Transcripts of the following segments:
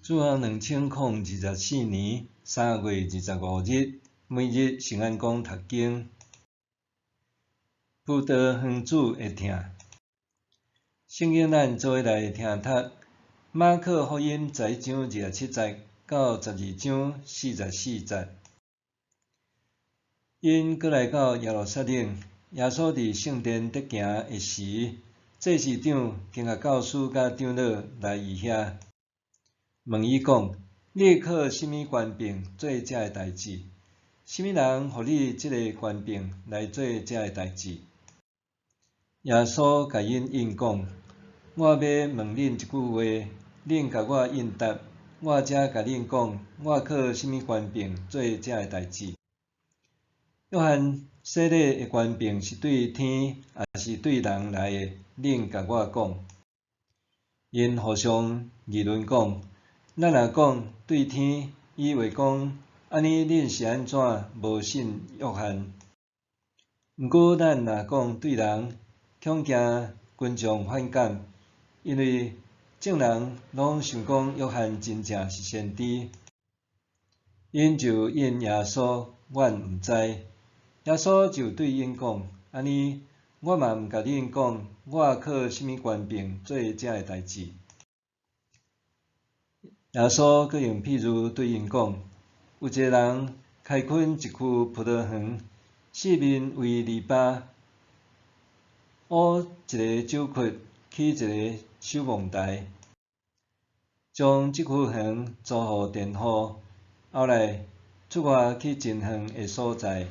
主后2024年3月25日，每日圣安宫读经。葡萄园主会听。圣经咱做伙来听读。马可福音11章27节到12章44节。因过来到耶路撒冷，耶稣伫圣殿踮行的时，祭司长经甲教师甲长老来伊遐，问伊讲：你靠甚物权柄做遮个代志？甚物人互你即个权柄来做遮个代志？耶稣甲因应讲：我要问恁一句话，恁甲我应答，我才甲恁讲，我靠甚物权柄做遮个代志。约翰洗礼的权柄是对天，也是对人来的？恁甲我讲。因互相议论讲：咱若讲对天，伊话讲，安尼恁是安怎无信约翰？毋过咱若讲对人，恐惊群众反感，因为众人拢想讲约翰真正是先知。因就应耶稣：阮毋知。耶稣就对因讲：安尼，我嘛毋甲恁讲，我靠甚物权柄做遮个代志。耶稣阁用譬如对因讲：有一个人开垦一区葡萄园，四面为篱笆，挖一个酒窟，起一个守望台，将即区园租互佃户，后来出外去真远的所在。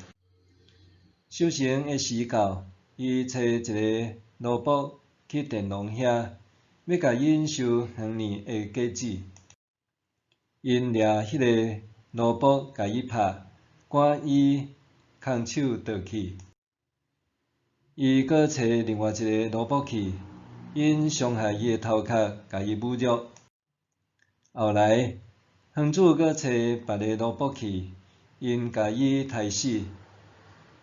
收成的时到，伊找一个奴仆去佃农遐，要甲因收远年的果子。因掠迄个奴仆，甲伊拍，赶伊空手倒去。伊阁找另外一个奴仆去，因伤害伊的头壳，甲伊侮辱。后来，园主阁找别个奴仆去，因甲伊杀死。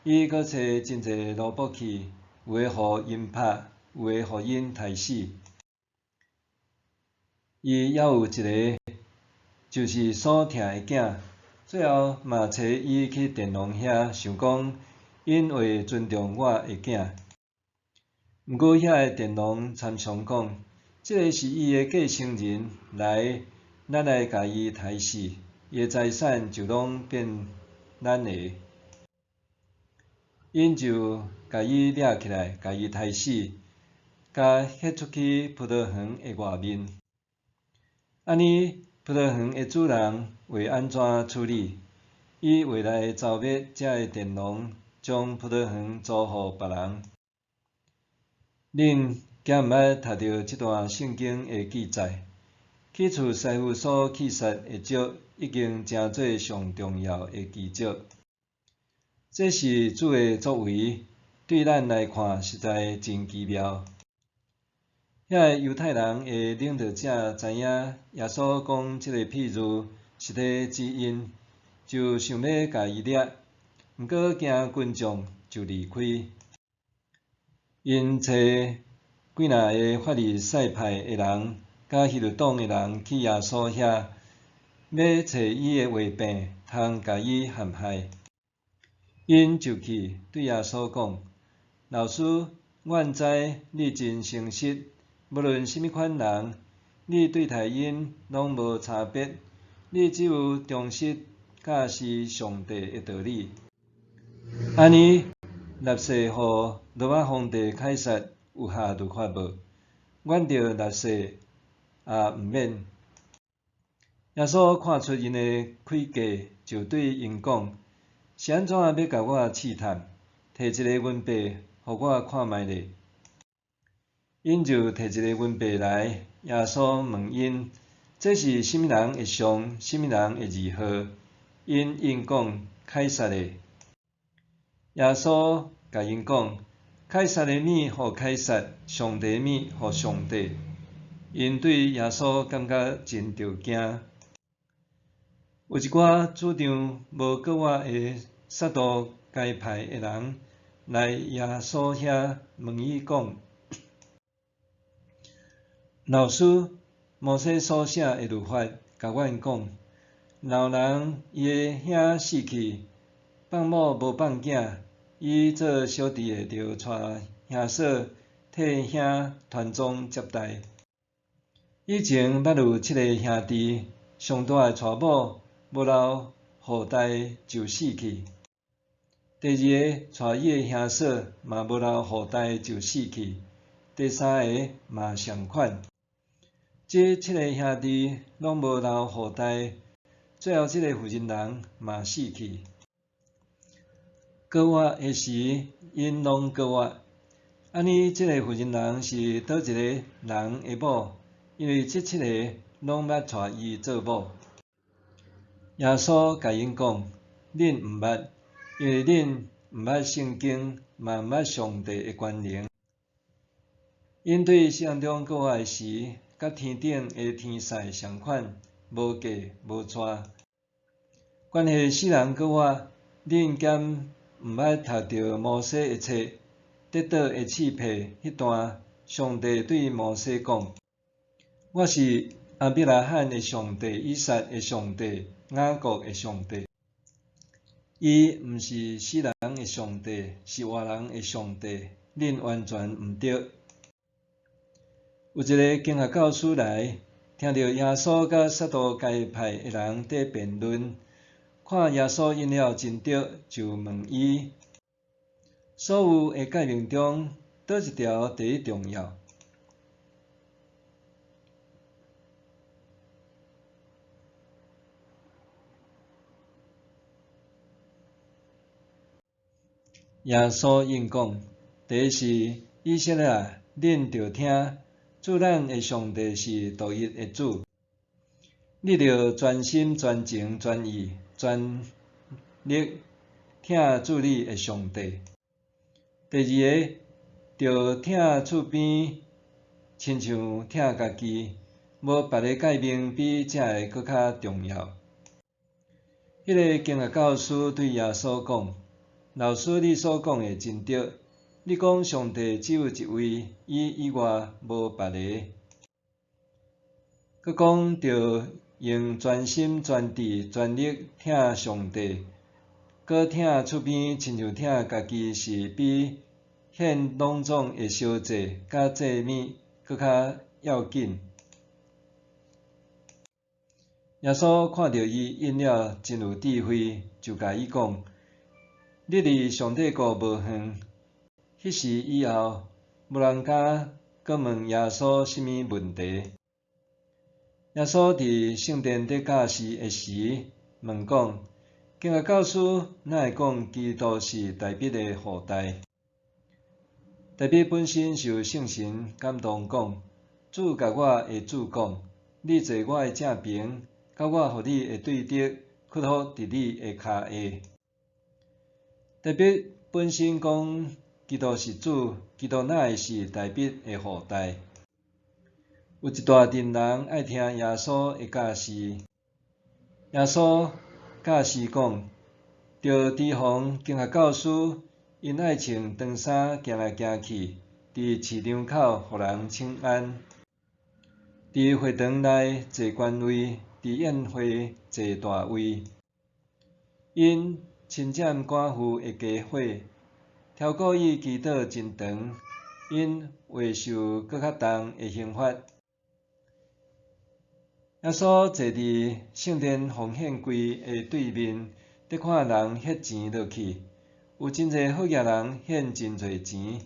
伊阁找真侪奴仆去，有诶互因拍，有诶互因杀死。伊还有一个，就是所疼诶囝，最后嘛找伊去佃农遐，想讲因会尊重我诶囝。毋过遐个佃农参详讲，即个是伊诶继承人，来，咱来甲伊杀死，伊诶财产就拢变咱诶。因就甲伊掠起来，甲伊杀死，甲ฮ็出去葡萄园诶外面。安尼，葡萄园诶主人会安怎处理？伊会来召灭遮个佃农，将葡萄园租互别人。恁敢毋捌读到即段圣经诶记载？起厝师傅所去杀诶鸟，已经成做上重要诶奇迹。这是主诶作为，对咱来看实在真奇妙。遐个犹太人诶领导者知影耶稣讲即个譬喻是咧指因，就想要甲伊掠，毋过惊群众就离开。因找几若个法利赛派诶人，甲希律党诶人去耶稣遐，要找伊诶话病，通甲伊陷害。因就去对耶稣讲：老师，阮知你真诚实，无论甚物款人，你对待因拢无差别，你只有忠实，甲是上帝诶道理。安尼，纳税互罗马皇帝凯撒有下律法无？阮着纳税，也毋免。耶稣看出因诶诡计，就对因讲：是安怎要甲我试探？摕一个银币，互我看觅咧。因就摕一个银币来，耶稣问因：这是甚物人诶像，甚物人诶字号？因应讲：凯撒诶。耶稣甲因讲：凯撒诶物互凯撒，上帝诶物互上帝。因对耶稣感觉真着惊。有一寡主张无国外诶撒都该派诶人来耶稣遐问伊讲：老师，摩西所写诶律法，甲阮讲：老人伊个兄死去，放某无放囝，伊做小弟个着带兄嫂替兄传宗接代。以前捌有7个兄弟，上大个带某无留后代就死去。第二个带伊个兄嫂嘛无留后代就死去。第三个嘛相款。这7个兄弟拢无留后代，最后这个负责人嘛死去。高活的时，因拢高活。安尼，这个负责人是倒一个人的某？因为这7个拢捌带伊做某。耶稣甲因讲：恁毋捌，因为恁毋捌圣经，嘛毋捌上帝的权能。因对世人中高活的时，甲天顶的天使相款，无价无差。关系世人高活，恁兼毋捌读着摩西的册，得到的刺配迄段，上帝对摩西讲：我是亚伯拉罕的上帝，以撒的上帝，雅各的上帝。伊毋是死人的上帝，是活人的上帝。恁完全毋对。有一个经学教师来，听到耶稣甲撒都该派的人在辩论，看耶稣应了真对，就问伊：所有的诫命中，倒一条第一重要？耶稣应讲：第一是以色列啊，恁着听，主咱的上帝是独一的主，你着全心、全情、全意、全力听主你的上帝。第二个，着听厝边，亲像听家己，无别个诫命比这个搁较重要。迄个经学教师对耶稣讲：老师，你所讲的真对。你讲上帝只有一位，伊以外无别个。佮讲着用全心全智全力听上帝，佮听厝边亲像听家己，是比献隆重的烧祭甲祭物佮较要紧。耶稣看到伊应了真有智慧，就甲伊讲：你离上帝国无远。迄时以后，无人敢佮问耶稣甚物问题。耶稣伫圣殿伫教示的时，问讲：经学教师哪会讲基督是大卫的后代？大卫本身受圣神感动讲：主甲我的主讲，你坐我的正边，甲我互你的对敌，屈服伫你的骹下。大卫本身讲基督是主，基督哪会是大卫的后代？有一大群人爱听耶稣的教示。耶稣教示讲，着提防经学教师，因爱穿长衫行来行去，伫市场口互人请安，伫会堂内坐官位，伫宴会坐大位。因侵占寡妇的家伙，挑故意祈祷真长，因会受搁较重的刑罚。耶稣坐伫圣殿奉献柜的对面，伫看人献钱落去。有真侪好业人献真侪钱。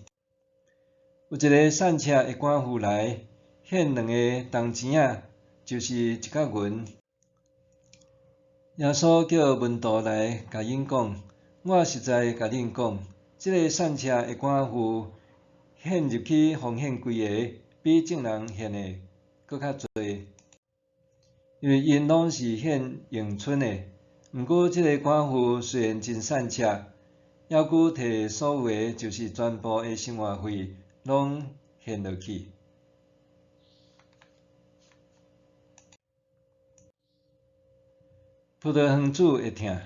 有一个散车的官妇来，献2个铜钱仔，就是一角银。耶稣叫门徒来，甲因讲：我实在甲恁讲，这个散车的官妇献入去奉献柜的，比众人献的搁较侪。因为因拢是献用剩的，毋过这个官妇虽然真善车，还佫摕所有的，就是全部的生活费，拢献落去。葡萄园主会听。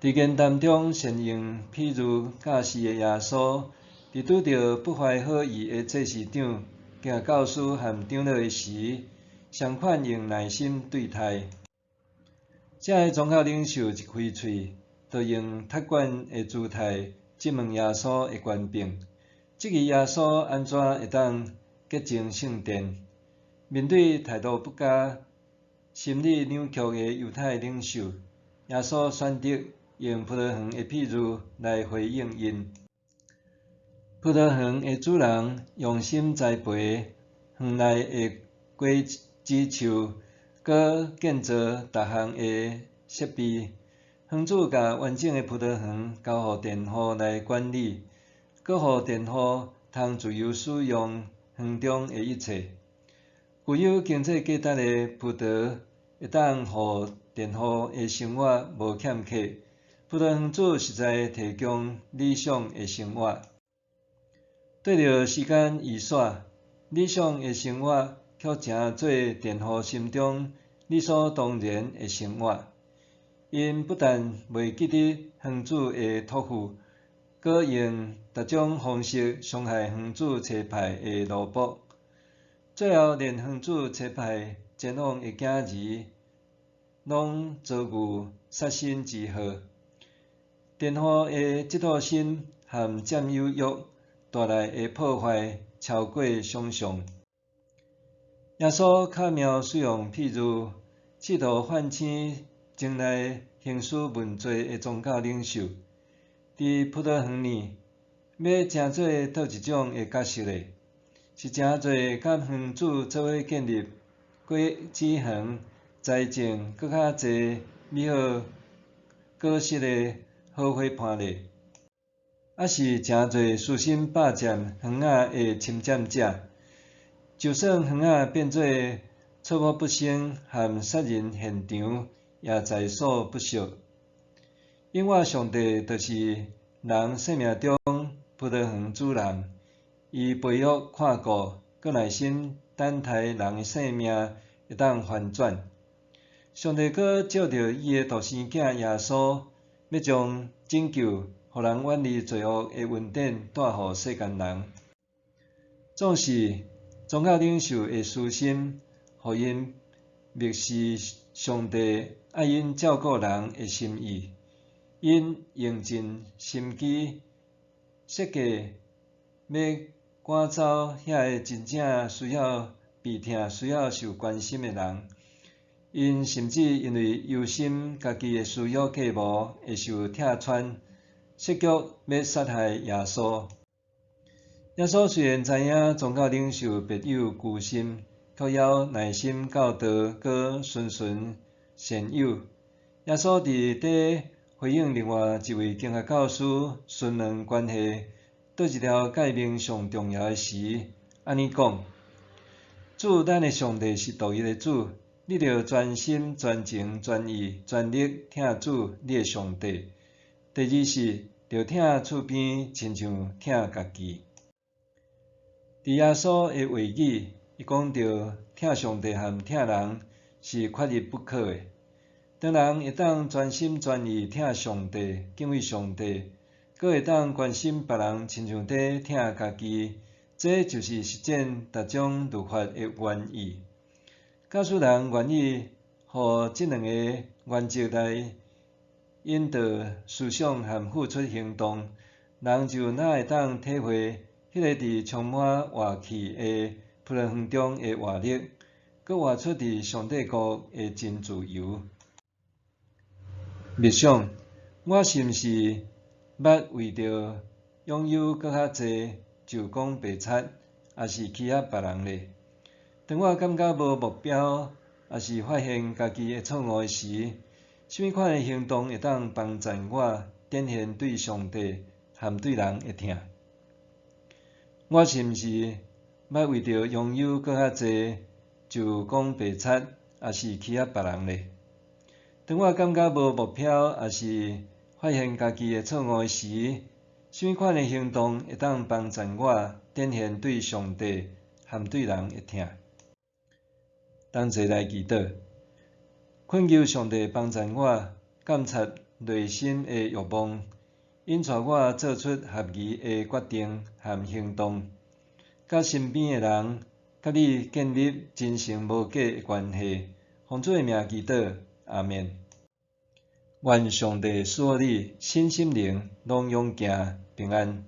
伫言谈中善用譬如教示的耶稣，伫拄着不怀好意的祭司长、经学教师和长老的时，相款用耐心对待。这个宗教领袖一开喙，就用踢馆的姿态质问耶稣的权柄，质疑耶稣安怎会当洁净圣殿。面对态度不佳、心理扭曲的犹太领袖，耶稣选择用葡萄园的譬喻来回应因。葡萄园的主人用心栽培园内的果子树，佮建造逐项的设备。园主甲完整的葡萄园交予佃户来管理，佮予佃户通自由使用园中的一切。具有经济价值的葡萄会当予佃户的生活无欠缺。葡萄园主实在提供理想的生活。对着时间易逝，理想的生活却成做佃户心中理所当然的生活。因不但袂记得园主的托付，佮用各种方式伤害园主车牌的奴仆，最后连园主车牌前往的囝儿，拢遭遇杀身之祸。佃户的嫉妒心和占有欲带来的破坏超过想象。耶稣巧妙使用譬喻，试图唤醒前来行事问罪的宗教领袖。伫葡萄园里，要真做倒一种的角色呢？是真做甲园主做伙建立果子园，栽种搁较侪美好果实的好伙伴呢？还是真做私心霸占园仔的侵占者？就算园仔变做错误不胜和杀人现场，也在所不惜。永远上帝就是人生命中葡萄园主人，伊培育看顾，佮耐心等待人的生命会当翻转。上帝佮借着伊的独生囝耶稣，要将拯救互人远离罪恶的恩典带予世间人。总是宗教领袖的私心，互因蔑视上帝爱因照顾人的心意。因用尽心机设计要赶走遐个真正需要被疼、需要受关心的人。因甚至因为忧心家己的私欲计谋会受拆穿，设局要杀害耶稣。耶稣虽然知影宗教领袖别有居心，却要耐心教导，佮循循善诱。耶稣伫底回应另外一位经学教师询问关系倒一条界面上重要的时，安尼讲：主咱的上帝是独一的主，你着专心、专情、专意、全力听主你的上帝。第二是着听厝边亲像听家己。伫耶稣的话语，伊讲到听上帝和听人是缺一不可的。当人会当专心专意听上帝、敬畏上帝，佮会当关心别人，亲像在听家己，这就是实践逐种律法的原意。假使人愿意互这两个原则来引导思想和付出行动，人就哪会当体会迄个伫充满活气的葡萄园中的活力，佮活出伫上帝国的真自由。默想，我是毋是捌为着拥有搁较济就讲白贼，也是欺压别人呢？当我感觉无目标，也是发现家己会错误时，什么款的行动会当帮助我展现对上帝和对人的疼？我是毋是捌为着拥有搁较济就讲白贼，也是欺压别人呢？当我感觉无目标，也是发现家己的错误时，什么款的行动会当帮助我展现对上帝和对人的疼？同齐来祈祷，恳求上帝帮助我监察内心的欲望，引带我做出合宜的决定和行动，甲身边的人甲你建立真诚无假的关系。奉主的名祈祷，阿们。愿上帝赐予你身心灵拢永行平安。